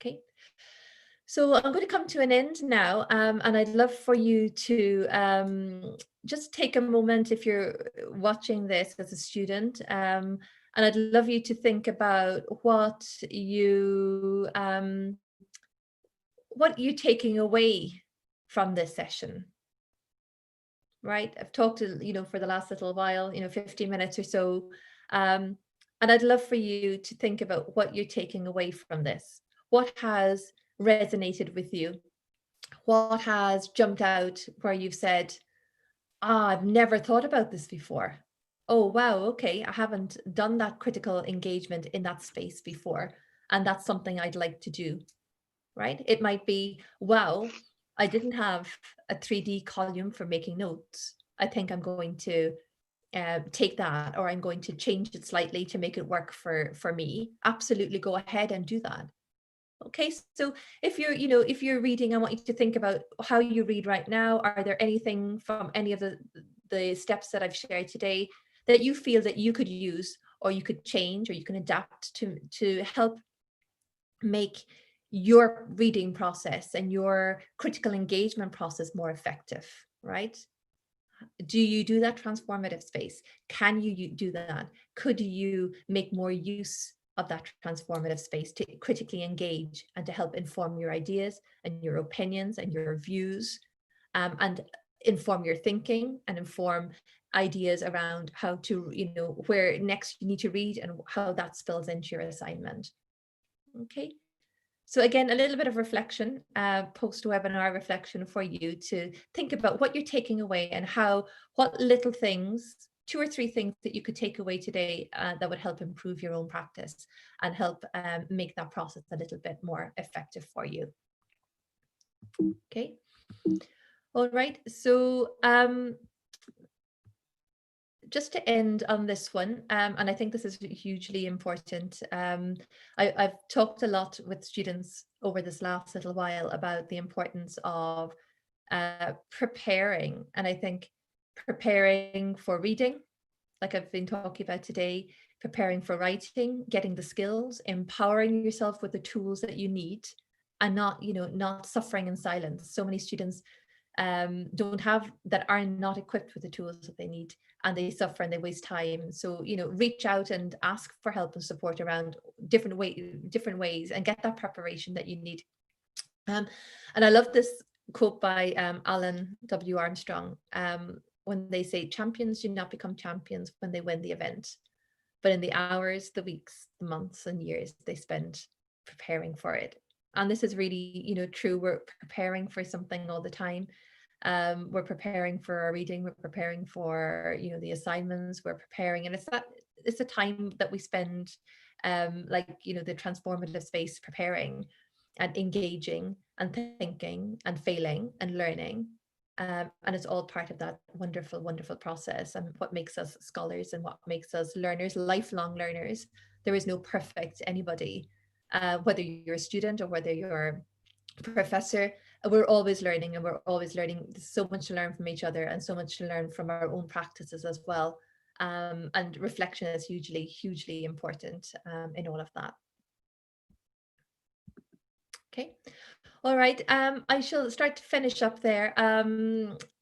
Okay, so I'm going to come to an end now, and I'd love for you to just take a moment if you're watching this as a student, and I'd love you to think about what you're taking away from this session, right? I've talked to, for the last little while, 15 minutes or so. And I'd love for you to think about what you're taking away from this. What has resonated with you? What has jumped out where you've said, I've never thought about this before. Oh, wow, okay, I haven't done that critical engagement in that space before. And that's something I'd like to do. Right? It might be, wow, I didn't have a 3D column for making notes. I think I'm going to take that, or I'm going to change it slightly to make it work for me. Absolutely, go ahead and do that. Okay, so if you're reading, I want you to think about how you read right now. Are there anything from any of the steps that I've shared today that you feel that you could use, or you could change, or you can adapt to help make your reading process and your critical engagement process more effective, right? Do you do that transformative space? Can you do that? Could you make more use of that transformative space to critically engage and to help inform your ideas and your opinions and your views, and inform your thinking and inform ideas around how to, where next you need to read and how that spills into your assignment? Okay. So again, a little bit of reflection, post-webinar reflection for you to think about what you're taking away and what little things, 2 or 3 things that you could take away today that would help improve your own practice and help make that process a little bit more effective for you. Okay. All right. So just to end on this one, and I think this is hugely important. I've talked a lot with students over this last little while about the importance of preparing. And I think preparing for reading, like I've been talking about today, preparing for writing, getting the skills, empowering yourself with the tools that you need, and not suffering in silence. So many students don't have that, are not equipped with the tools that they need, and they suffer and they waste time. So reach out and ask for help and support around different ways, and get that preparation that you need. And I love this quote by Alan W. Armstrong, when they say, champions do not become champions when they win the event, but in the hours, the weeks, the months and years they spend preparing for it. And this is really, true. We're preparing for something all the time. We're preparing for our reading. We're preparing for, the assignments. We're preparing, and it's a time that we spend, the transformative space, preparing and engaging and thinking and failing and learning. And it's all part of that wonderful, wonderful process, and what makes us scholars and what makes us learners, lifelong learners. There is no perfect anybody, whether you're a student or whether you're a professor. We're always learning, and we're always learning. There's so much to learn from each other, and so much to learn from our own practices as well. And reflection is hugely, hugely important in all of that. Okay. All right. I shall start to finish up there.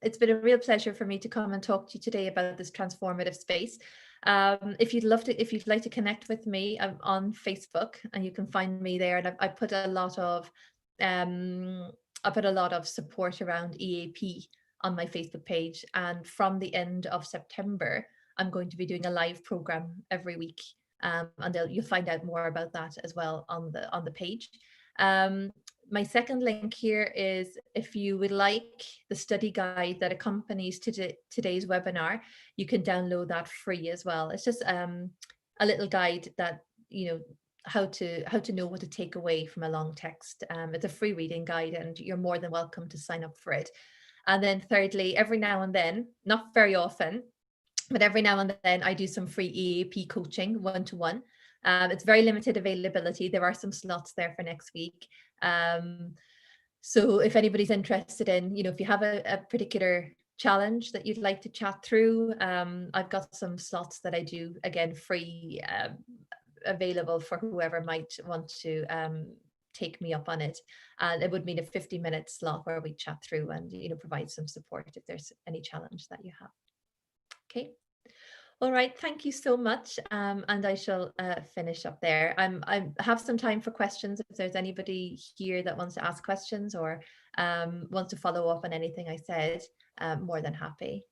It's been a real pleasure for me to come and talk to you today about this transformative space. If you'd like to connect with me, I'm on Facebook, and you can find me there. And I put a lot of support around EAP on my Facebook page. And from the end of September, I'm going to be doing a live program every week, and you'll find out more about that as well on the page. My second link here is, if you would like the study guide that accompanies today's webinar, you can download that free as well. It's just a little guide that, how to know what to take away from a long text. It's a free reading guide, and you're more than welcome to sign up for it. And then thirdly, every now and then, not very often, but every now and then, I do some free EAP coaching one-to-one. It's very limited availability. There are some slots there for next week. So if anybody's interested in, if you have a particular challenge that you'd like to chat through, I've got some slots that I do, again, free, available for whoever might want to take me up on it. And it would mean a 50-minute slot where we chat through and, provide some support if there's any challenge that you have. Okay. All right, thank you so much. And I shall finish up there. I have some time for questions. If there's anybody here that wants to ask questions or wants to follow up on anything I said, more than happy.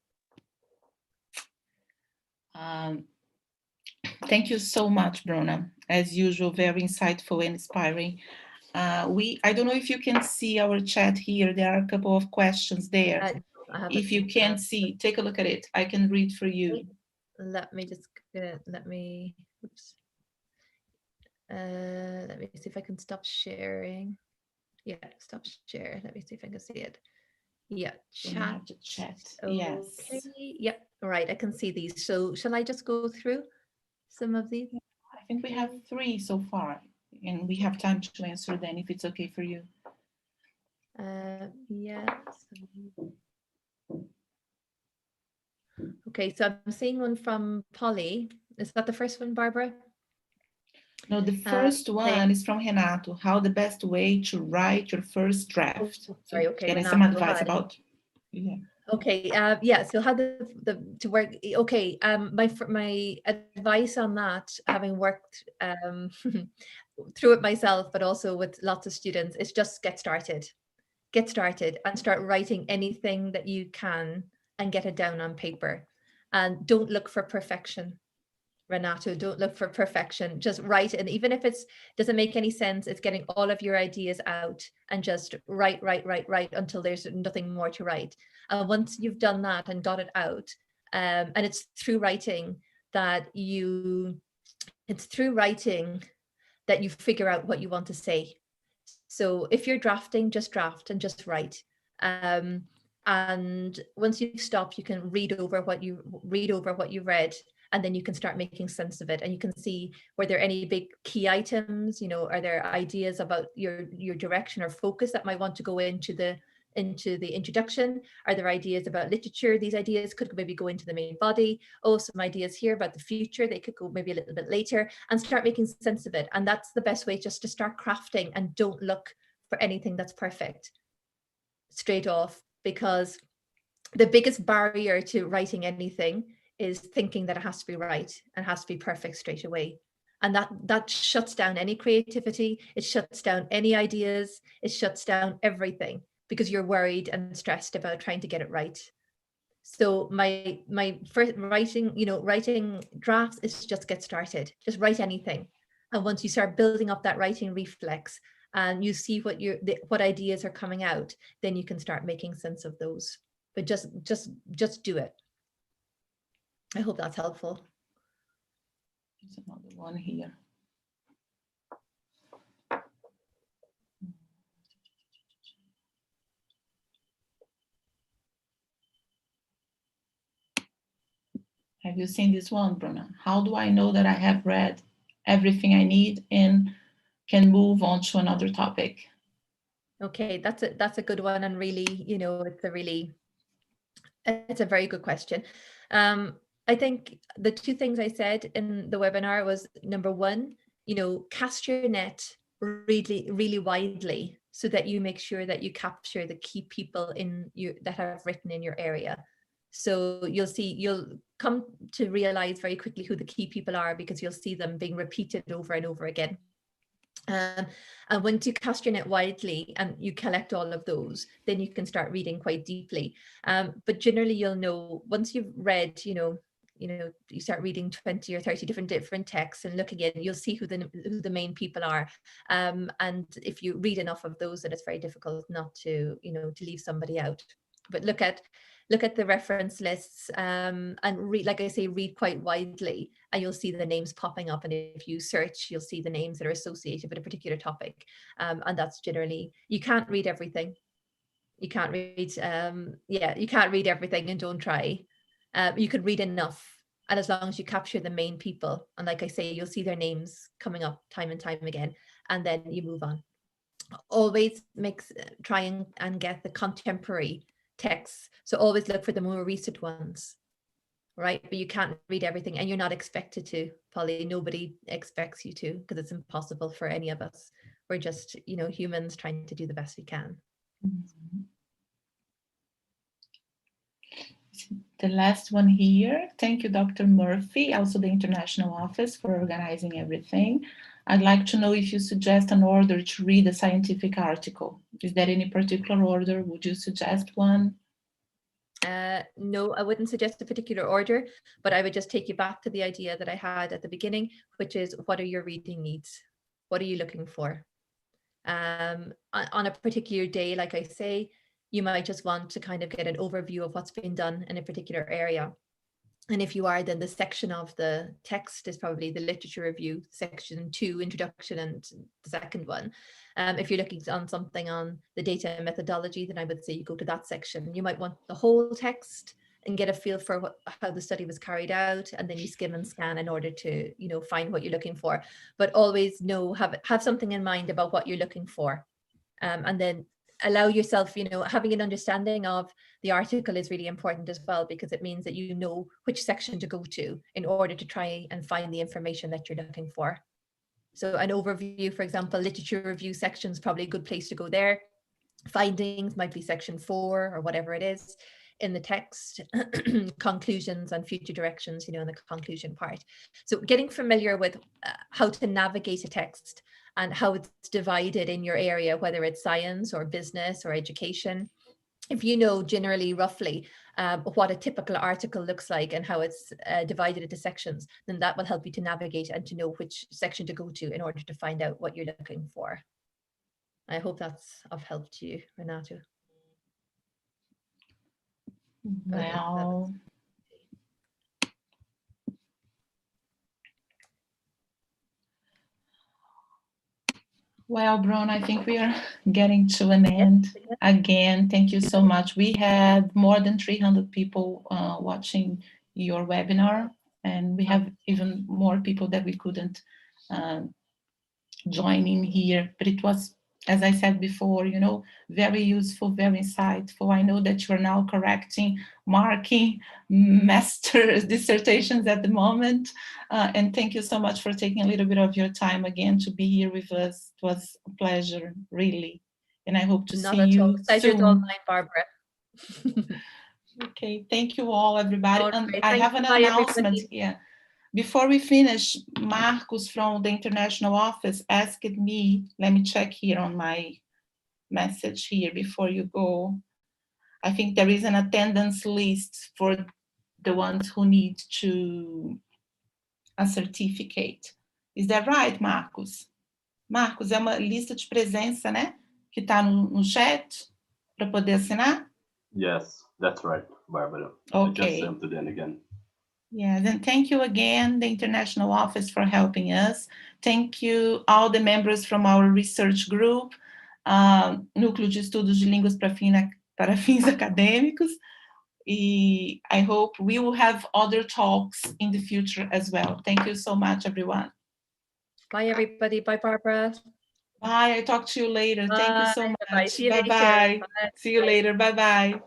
Thank you so much, Bróna. As usual, very insightful and inspiring. I don't know if you can see our chat here. There are a couple of questions there. If you can't see, take a look at it. I can read for you. Let me just let me see if I can stop sharing. Yeah, stop share. Let me see if I can see it. Yeah, chat. Okay. Yes. Yep. All right, I can see these. So shall I just go through some of these? I think we have 3 so far, and we have time to answer then if it's okay for you. Yes. Okay, so I'm seeing one from Polly. Is that the first one, Barbara? No, the first one is from Renato. How the best way to write your first draft? Oh, sorry, okay. Getting some advice about. Yeah. Okay. Yeah. So how to work? Okay. My advice on that, having worked through it myself, but also with lots of students, is just get started. Get started and start writing anything that you can and get it down on paper. And don't look for perfection. Renato, don't look for perfection, just write. And even if it doesn't make any sense, it's getting all of your ideas out and just write until there's nothing more to write. Once you've done that and got it out, and it's through writing that you figure out what you want to say. So if you're drafting, just draft and just write. And once you stop, you can read over what you read, and then you can start making sense of it. And you can see, were there any big key items? Are there ideas about your direction or focus that might want to go into the introduction? Are there ideas about literature? These ideas could maybe go into the main body. Oh, some ideas here about the future. They could go maybe a little bit later, and start making sense of it. And that's the best way, just to start crafting, and don't look for anything that's perfect straight off, because the biggest barrier to writing anything is thinking that it has to be right and has to be perfect straight away. And that shuts down any creativity. It shuts down any ideas. It shuts down everything, because you're worried and stressed about trying to get it right. So my first writing drafts is just get started. Just write anything. And once you start building up that writing reflex and you see what ideas are coming out, then you can start making sense of those. But just do it. I hope that's helpful. There's another one here. Have you seen this one, Bróna? How do I know that I have read everything I need and can move on to another topic? Okay, that's a good one, and really, it's a very good question. I think the 2 things I said in the webinar was, number 1, cast your net really, really widely, so that you make sure that you capture the key people that have written in your area. So you'll come to realize very quickly who the key people are, because you'll see them being repeated over and over again. And once you cast your net widely and you collect all of those, then you can start reading quite deeply. But generally, you'll know once you've read, you start reading 20 or 30 different texts and looking in, you'll see who the main people are. And if you read enough of those, then it's very difficult not to, to leave somebody out. But look at the reference lists, and read, like I say, read quite widely, and you'll see the names popping up. And if you search, you'll see the names that are associated with a particular topic. And that's generally, you can't read everything. You can't read, you can't read everything, and don't try. You can read enough. And as long as you capture the main people, and like I say, you'll see their names coming up time and time again, and then you move on. Always try and get the contemporary texts. So always look for the more recent ones, right? But you can't read everything, and you're not expected to, Polly. Nobody expects you to, because it's impossible for any of us. We're just, humans trying to do the best we can. Mm-hmm. The last one here. Thank you, Dr. Murphy, also the international office, for organizing everything. I'd like to know if you suggest an order to read a scientific article. Is there any particular order? Would you suggest one? No, I wouldn't suggest a particular order, but I would just take you back to the idea that I had at the beginning, which is, what are your reading needs? What are you looking for? On a particular day, like I say, you might just want to kind of get an overview of what's been done in a particular area. And if you are, then the section of the text is probably the literature review, section 2, introduction, and the second one. If you're looking on something on the data and methodology, then I would say you go to that section. You might want the whole text and get a feel for how the study was carried out, and then you skim and scan in order to, find what you're looking for. But always have something in mind about what you're looking for, and then allow yourself, having an understanding of the article is really important as well, because it means that you know which section to go to in order to try and find the information that you're looking for. So an overview, for example, literature review section is probably a good place to go there. Findings might be section 4 or whatever it is in the text. Conclusions and future directions, in the conclusion part. So getting familiar with how to navigate a text and how it's divided in your area, whether it's science or business or education. If you know generally, roughly, what a typical article looks like and how it's divided into sections, then that will help you to navigate and to know which section to go to in order to find out what you're looking for. I hope that's of help to you, Renato. Well, Bróna, I think we are getting to an end. Again, thank you so much. We had more than 300 people watching your webinar, and we have even more people that we couldn't join in here, but it was, as I said before, very useful, very insightful. I know that you're now marking master's dissertations at the moment. And thank you so much for taking a little bit of your time again to be here with us. It was a pleasure, really. And I hope to see you soon. All mine, Barbara. Okay, thank you all, everybody. And I have an announcement here. Before we finish, Marcos from the international office asked me, let me check here on my message here before you go. I think there is an attendance list for the ones who need a certificate. Is that right, Marcos? Marcos, é uma lista de presença, né? Que está no chat para poder assinar? Yes, that's right, Barbara. Okay. I just sent it in again. Yeah, then thank you again, the International Office, for helping us. Thank you, all the members from our research group, Núcleo de Estudos de Línguas para Fins Acadêmicos. I hope we will have other talks in the future as well. Thank you so much, everyone. Bye, everybody. Bye, Barbara. Bye. I talk to you later. Bye. Thank you so much. Bye. See you Bye-bye. later. Bye. See you later. Bye-bye.